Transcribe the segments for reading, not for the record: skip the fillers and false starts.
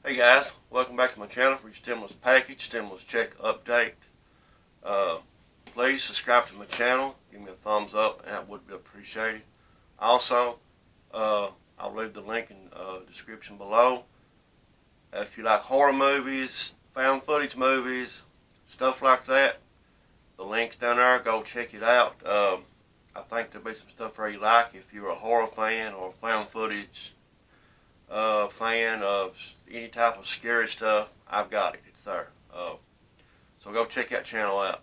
Hey guys, welcome back to my channel for your stimulus package, stimulus check update. Please subscribe to my channel, give me a thumbs up, and that would be appreciated. Also, I'll leave the link in the description below. If you like horror movies, found footage movies, stuff like that, the link's down there. Go check it out. I think there'll be some stuff there you like if you're a horror fan or a found footage fan of any type of scary stuff. I've got it. It's there. So go check that channel out.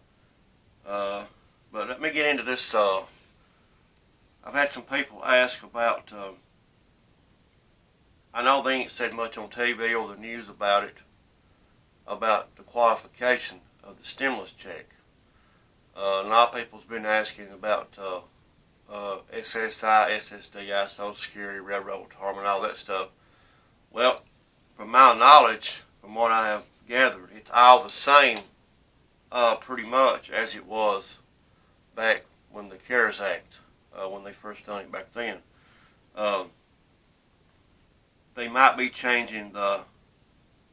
But let me get into this. I've had some people ask about, I know they ain't said much on TV or the news about it, about the qualification of the stimulus check. A lot of people's been asking about SSI, SSDI, Social Security, Railroad Department, all that stuff. Well, from my knowledge, from what I have gathered, it's all the same pretty much as it was back when the CARES Act, when they first done it back then. They might be changing the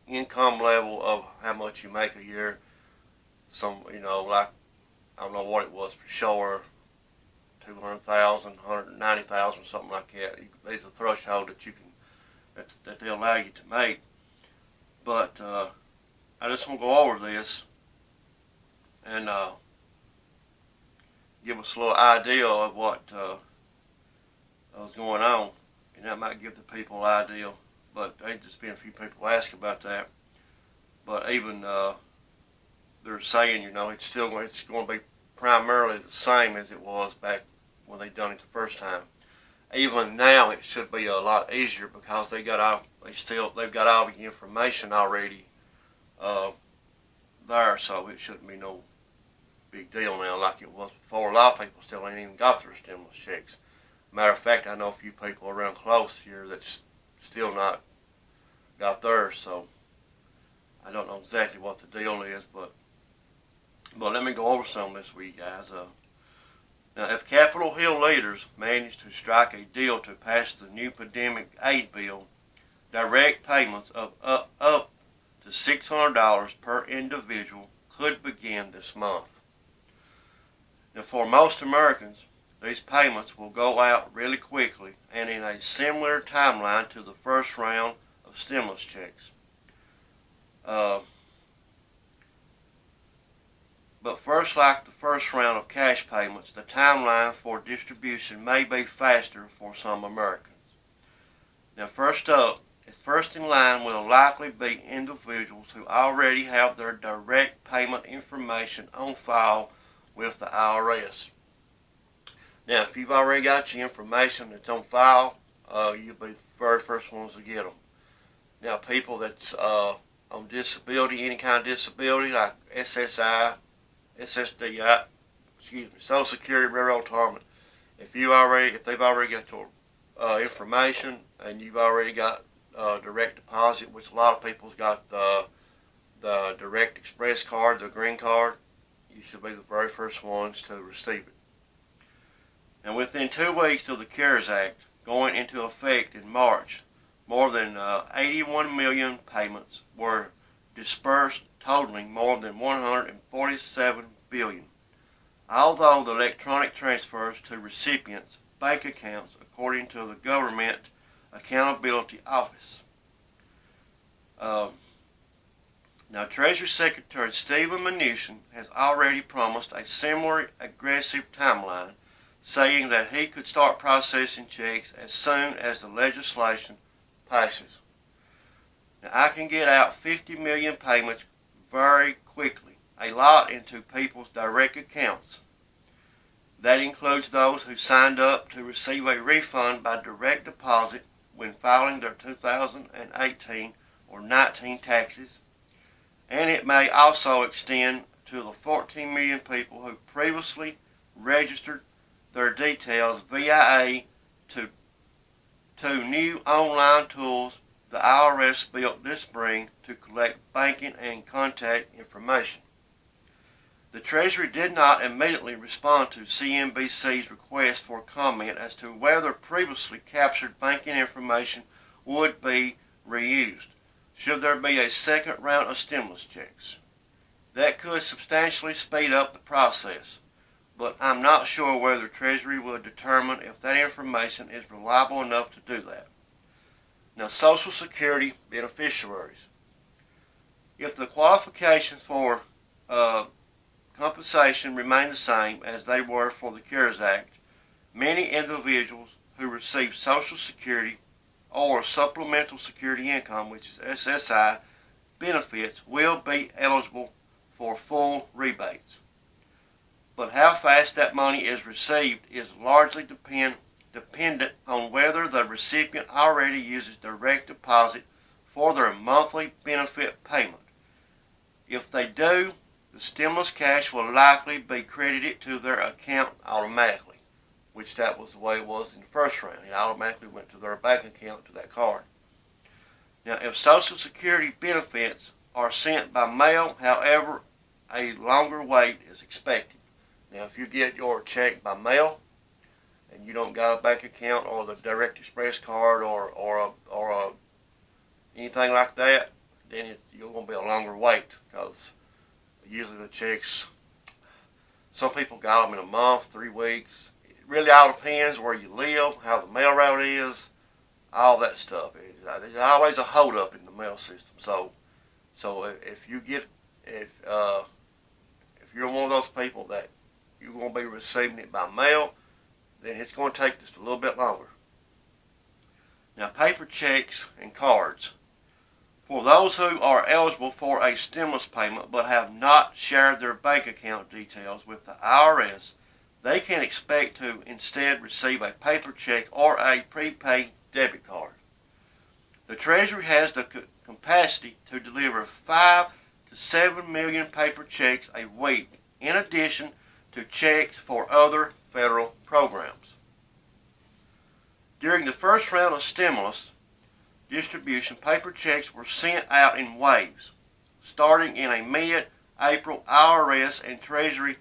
income level of how much you make a year. Some, like, I don't know what it was for sure, 200,000, 190,000, something like that. There's a threshold that you can, that they allow you to make. But I just want to go over this and give us a little idea of what was going on, and that might give the people an idea. But there's just been a few people ask about that. But even they're saying, it's going to be primarily the same as it was back when they done it the first time. Even now, it should be a lot easier because they've got all the information already there, so it shouldn't be no big deal now like it was before. A lot of people still ain't even got their stimulus checks. Matter of fact, I know a few people around close here that's still not got theirs, so I don't know exactly what the deal is, but let me go over some of this with you guys. Now, if Capitol Hill leaders manage to strike a deal to pass the new pandemic aid bill, direct payments of up to $600 per individual could begin this month. Now, for most Americans, these payments will go out really quickly and in a similar timeline to the first round of stimulus checks. But first, like the first round of cash payments, the timeline for distribution may be faster for some Americans. Now, first in line will likely be individuals who already have their direct payment information on file with the IRS. Now, if you've already got your information that's on file, you'll be the very first ones to get them. Now, people that's on disability, any kind of disability, like SSI, SSDI, Social Security, Railroad Department, if they've already got your information and you've already got direct deposit, which a lot of people's got the Direct Express card, the green card, you should be the very first ones to receive it. And within 2 weeks of the CARES Act going into effect in March, more than 81 million payments were dispersed, totaling more than $147 billion. Although the electronic transfers to recipients' bank accounts, according to the Government Accountability Office. Now, Treasury Secretary Stephen Mnuchin has already promised a similar aggressive timeline, saying that he could start processing checks as soon as the legislation passes. Now, I can get out 50 million payments very quickly, a lot into people's direct accounts. That includes those who signed up to receive a refund by direct deposit when filing their 2018 or 19 taxes, and it may also extend to the 14 million people who previously registered their details via two new online tools the IRS built this spring to collect banking and contact information. The Treasury did not immediately respond to CNBC's request for comment as to whether previously captured banking information would be reused. should there be a second round of stimulus checks. That could substantially speed up the process, but I'm not sure whether Treasury will determine if that information is reliable enough to do that. Now, Social Security beneficiaries. If the qualifications for compensation remain the same as they were for the CARES Act, many individuals who receive Social Security or Supplemental Security Income, which is SSI, benefits will be eligible for full rebates. But how fast that money is received is largely dependent on whether the recipient already uses direct deposit for their monthly benefit payment. If they do, the stimulus cash will likely be credited to their account automatically, which that was the way it was in the first round. It automatically went to their bank account, to that card. Now, if Social Security benefits are sent by mail, however, a longer wait is expected. Now, if you get your check by mail and you don't got a bank account or the Direct Express card or anything like that, then you're going to be a longer wait, because usually the checks, some people got them in a month, 3 weeks. It really all depends where you live, how the mail route is, all that stuff. There's always a hold up in the mail system. So if you're one of those people that you're going to be receiving it by mail, then it's going to take just a little bit longer. Now, paper checks and cards. For those who are eligible for a stimulus payment but have not shared their bank account details with the IRS, they can expect to instead receive a paper check or a prepaid debit card. The Treasury has the capacity to deliver 5 to 7 million paper checks a week, in addition to checks for other federal programs. During the first round of stimulus distribution, paper checks were sent out in waves. Starting in a mid-April, IRS and Treasury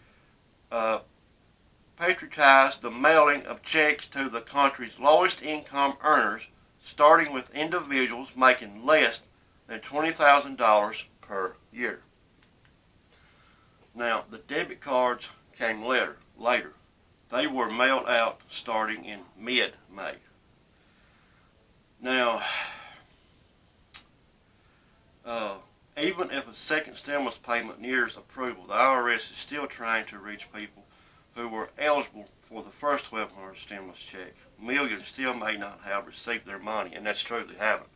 prioritized the mailing of checks to the country's lowest income earners, starting with individuals making less than $20,000 per year. Now, the debit cards came later. They were mailed out starting in mid-May. Now, even if a second stimulus payment nears approval, the IRS is still trying to reach people who were eligible for the first $1,200 stimulus check. Millions still may not have received their money, and that's true, they haven't.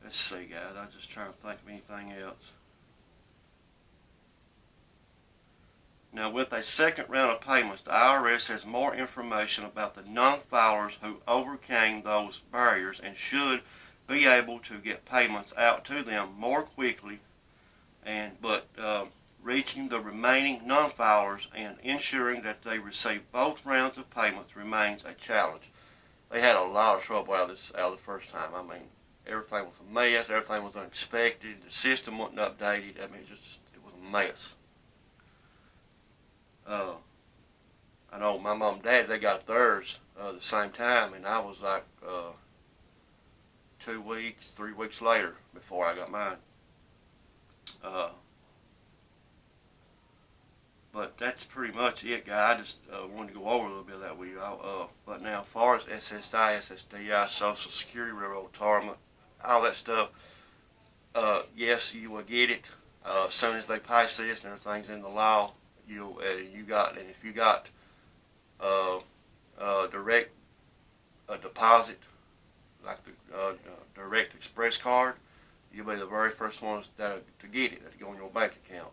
Let's see, guys. I'm just trying to think of anything else. Now, with a second round of payments, the IRS has more information about the non-filers who overcame those barriers and should be able to get payments out to them more quickly, but reaching the remaining non-filers and ensuring that they receive both rounds of payments remains a challenge. They had a lot of trouble out of the first time. I mean, everything was a mess. Everything was unexpected. The system wasn't updated. I mean, it was a mess. I know my mom and dad, they got theirs the same time, and I was like 2 weeks, 3 weeks later before I got mine. But that's pretty much it, guys. I just wanted to go over a little bit of that with you. But now, as far as SSI, SSDI, Social Security, Railroad Retirement, all that stuff, yes, you will get it as soon as they pass this and everything's in the law. If you got direct deposit, like the Direct Express card, you'll be the very first ones to get it, to go in your bank account.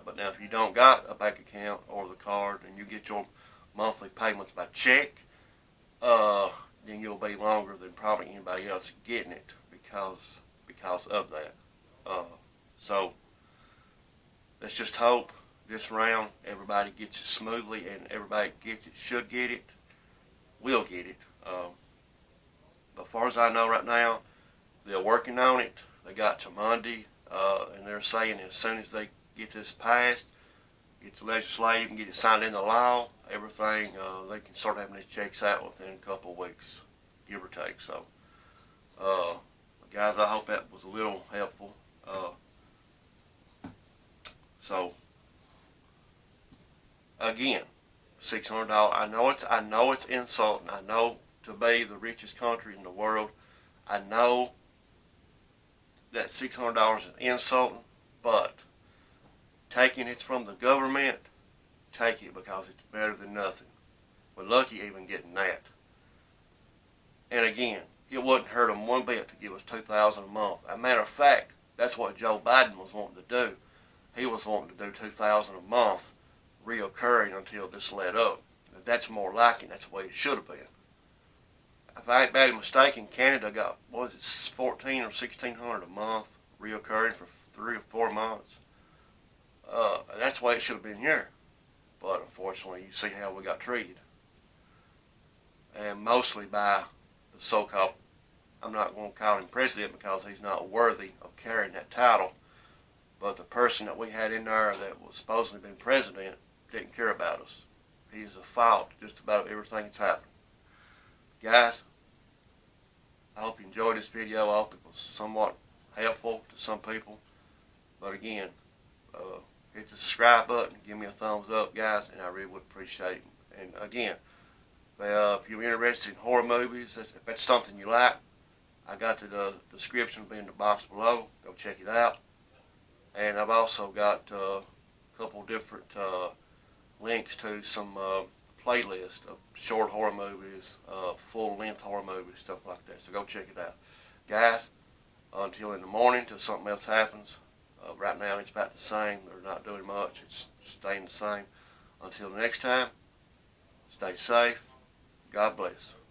But now, if you don't got a bank account or the card, and you get your monthly payments by check, then you'll be longer than probably anybody else getting it because of that. So let's just hope this round everybody gets it smoothly, and everybody gets it, should get it, will get it. But as far as I know right now, they're working on it. They got to Monday, and they're saying as soon as they get this passed, get the legislative and get it signed into law, everything, they can start having these checks out within a couple of weeks. give or take. So, guys, I hope that was a little helpful. So, again, $600. I know it's insulting. I know to be the richest country in the world, I know that $600 is insulting, but taking it from the government, take it because it's better than nothing. We're lucky even getting that. And again, it wouldn't hurt them one bit to give us $2,000 a month. As a matter of fact, that's what Joe Biden was wanting to do. He was wanting to do $2,000 a month, reoccurring until this let up. That's more like it. That's the way it should have been. If I ain't badly mistaken, Canada got, what was it, $1,400 or $1,600 a month, reoccurring for 3 or 4 months. That's the way it should have been here. But unfortunately, you see how we got treated. And mostly by the so-called, I'm not going to call him president because he's not worthy of carrying that title, but the person that we had in there that was supposedly been president didn't care about us. He's a fault just about everything that's happened. Guys, I hope you enjoyed this video. I hope it was somewhat helpful to some people. But again, hit the subscribe button, give me a thumbs up, guys, and I really would appreciate it. And again, if you're interested in horror movies, if that's something you like, I got the description will be in the box below. Go check it out. And I've also got a couple different links to some playlists of short horror movies, full-length horror movies, stuff like that. So go check it out. Guys, until in the morning, till something else happens, right now it's about the same. They're not doing much. It's staying the same. Until next time, stay safe. God bless.